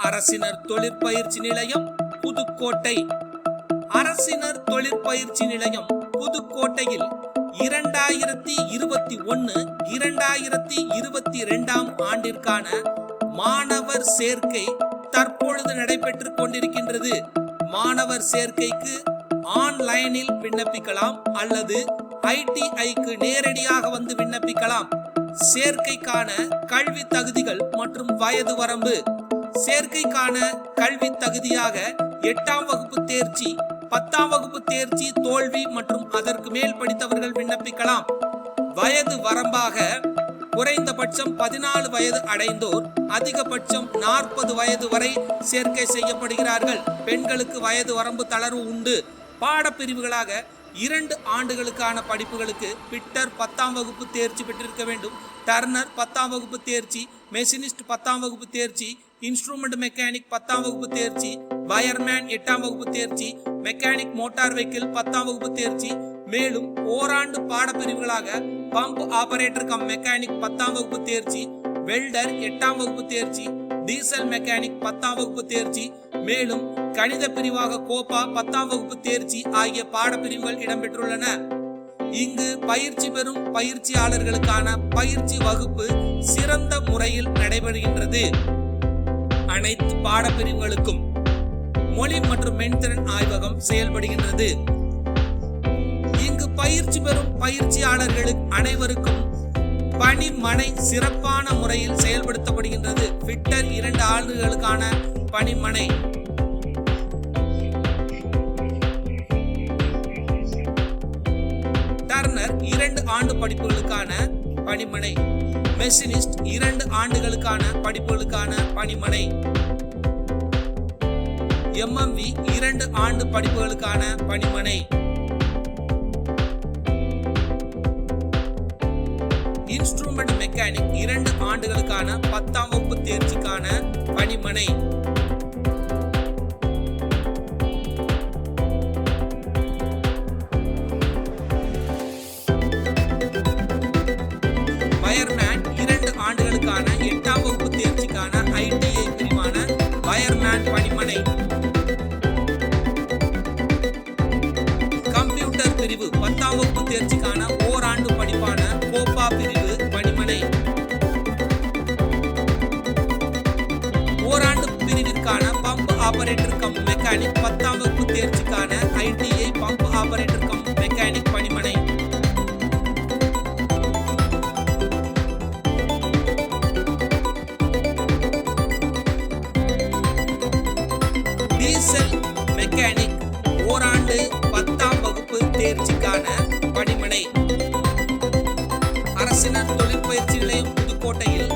அரசினர் தொழிற்பயிற்சி நிலையம் புதுக்கோட்டை. அரசினர் தொழிற்பயிற்சி நிலையம் புதுக்கோட்டையில் 2021-2022 ஆண்டிற்கான மாணவர் சேர்க்கை தற்பொழுது நடைபெற்றுக் கொண்டிருக்கின்றது. மாணவர் சேர்க்கைக்கு ஆன்லைனில் விண்ணப்பிக்கலாம் அல்லது ITIக்கு நேரடியாக வந்து விண்ணப்பிக்கலாம். சேர்க்கைக்கான கல்வி தகுதிகள் மற்றும் வயது வரம்பு. சேர்க்கைக்கான கல்வி தகுதியாக 8ஆம் வகுப்பு தேர்ச்சி, 10ஆம் வகுப்பு தேர்ச்சி தோல்வி மற்றும் அதற்கு மேல் படித்தவர்கள் விண்ணப்பிக்கலாம். வயது வரம்பாக குறைந்தபட்சம் 14 வயது அடைந்தோர் அதிகபட்சம் 40 வயது வரை சேர்க்கை செய்யப்படுகிறார்கள். பெண்களுக்கு வயது வரம்பு தளர்வு உண்டு. பாடப்பிரிவுகளாக 2 ஆண்டுகளுக்கான படிப்புகளுக்கு பிட்டர் 10ஆம் வகுப்பு தேர்ச்சி பெற்றிருக்க வேண்டும். டர்னர் 10ஆம் வகுப்பு தேர்ச்சி, மெஷினிஸ்ட் 10ஆம் வகுப்பு தேர்ச்சி, இன்ஸ்ட்ருமெண்ட் மெக்கானிக் 10ஆம் வகுப்பு தேர்ச்சி, வயர்மேன் 8ஆம் வகுப்பு தேர்ச்சி, மெக்கானிக் மோட்டார் வெஹிக்கிள் 10ஆம் வகுப்பு தேர்ச்சி. மேலும் ஓராண்டு பாடப்பிரிவுகளாக பம்ப் ஆபரேட்டர் கம் மெக்கானிக் 10ஆம் வகுப்பு தேர்ச்சி, வெல்டர் 8ஆம் வகுப்பு தேர்ச்சி, டீசல் மெக்கானிக் 10ஆம் வகுப்பு தேர்ச்சி. மேலும் கணித பிரிவாக கோப்பா 10ஆம் வகுப்பு தேர்ச்சி ஆகிய பாடப்பிரிவுகள் இடம்பெற்றுள்ளன. இங்கு பயிற்சி பெறும் பயிற்சியாளர்களுக்கான பயிற்சி வகுப்பு சிறந்த முறையில் நடைபெறுகின்றது. அனைத்து பாடப்பிரிவுகளுக்கும் மொழி மற்றும் மென்திறன் ஆய்வகம் செயல்படுகின்றது. இங்கு பயிற்சி பெறும் பயிற்சியாளர்களுக்கு அனைவருக்கும் பணிமனை சிறப்பான முறையில் செயல்படுத்தப்படுகின்றது. பிட்டர் 2 ஆண்டுகளுக்கான பணிமனை, டர்னர் 2 ஆண்டு படிப்புகளுக்கான பணிமனை, மெஷினிஸ்ட் 2 ஆண்டுகளுக்கான படிப்புகளுக்கான பணிமனை, MMV 2 ஆண்டு படிப்புகளுக்கான பணிமனை, இன்ஸ்ட்ருமெண்ட் மெக்கானிக் 2 ஆண்டுகளுக்கான 10ஆம் வகுப்பு தேர்ச்சிக்கான பணிமனை, வயர்மேன் 2 ஆண்டுகளுக்கான 8ஆம் வகுப்பு தேர்ச்சிக்கான ITI பிரிவான வயர்மேன் பணிமனை, கம்ப்யூட்டர் பிரிவு 10ஆம் வகுப்பு தேர்ச்சிக்கான ஓராண்டு படிப்பான கோப்பா பிரிவு பணிமனை, ஓராண்டு பிரிவிற்கான பம்ப் ஆபரேட்டர் கம் மெக்கானிக் 10ஆம் வகுப்பு தேர்ச்சிக்கான ITI pump operator come mechanic பணிமனை, டீசல் மெக்கானிக் ஓராண்டு 10ஆம் வகுப்பு தேர்ச்சிக்கான பணிமனை. அரசினர் தொழிற்பயிற்சி நிலையம் புதுக்கோட்டையில்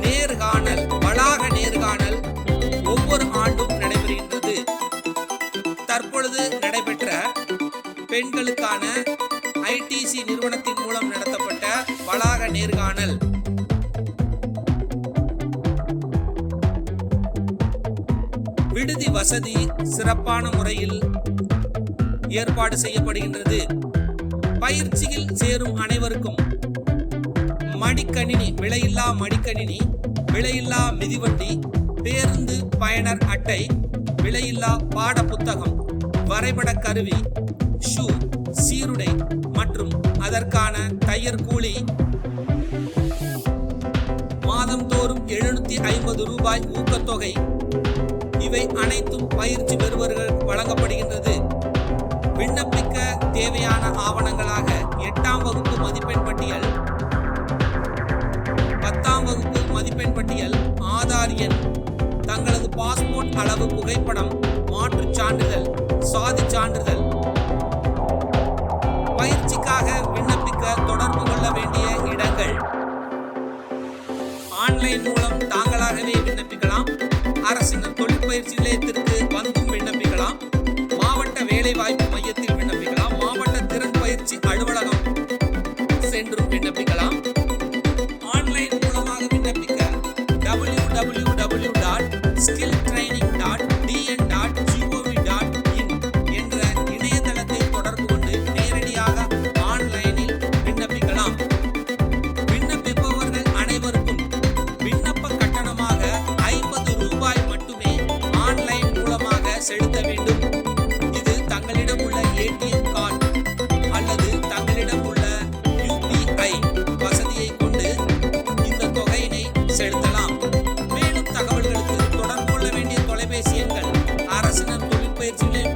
நேர்காணல், வளாக நேர்காணல் ஒவ்வொரு ஆண்டும் நடைபெறுகின்றது. தற்பொழுது நடைபெற்ற பெண்களுக்கான ITC நிறுவனத்தின் மூலம் நடத்தப்பட்ட வளாக நேர்காணல் விடுதி வசதி சிறப்பான முறையில் ஏற்பாடு செய்யப்படுகின்றது. பயிற்சியில் சேரும் அனைவருக்கும் மடிக்கணினி, விலையில்லா மடிக்கணினி, விலையில்லா மிதிவண்டி, பேருந்து பயனர் அட்டை, விலையில்லா பாட புத்தகம், வரைபட கருவி, ஷூ, சீருடை மற்றும் அதற்கான தையர் கூலி மாதந்தோறும் 750 ரூபாய் ஊக்கத்தொகை, இவை அனைத்தும் பயிற்சி பெறுவர்கள் வழங்கப்படுகின்றது. விண்ணப்பிக்க தேவையான ஆவணங்களாக 8ஆம் வகுப்பு மதிப்பெண் பட்டியல், 10ஆம் வகுப்பு மதிப்பெண் பட்டியல், ஆதார் எண், தங்களது பாஸ்போர்ட் அளவு புகைப்படம், மாற்றுச் சான்றிதழ், சாதி சான்றிதழ். பயிற்சிக்காக விண்ணப்பிக்க தொடர்பு கொள்ள வேண்டிய இடங்கள்: ஆன்லைன் மூலம் தாங்களாகவே விண்ணப்பிக்கலாம். அரசினர் தொழிற்பயிற்சி நிலையத்திற்கு வந்தும் விண்ணப்பிக்கலாம். மாவட்ட வேலைவாய்ப்பு மையத்தில் விண்ணப்பிக்கலாம். மாவட்ட திறன் பயிற்சி அலுவலகம் சென்றும் விண்ணப்பிக்கலாம். ஆன்லைன் மூலமாக விண்ணப்பிக்க www.skilltraining.dn.gov.in என்ற பயிற்சிகளை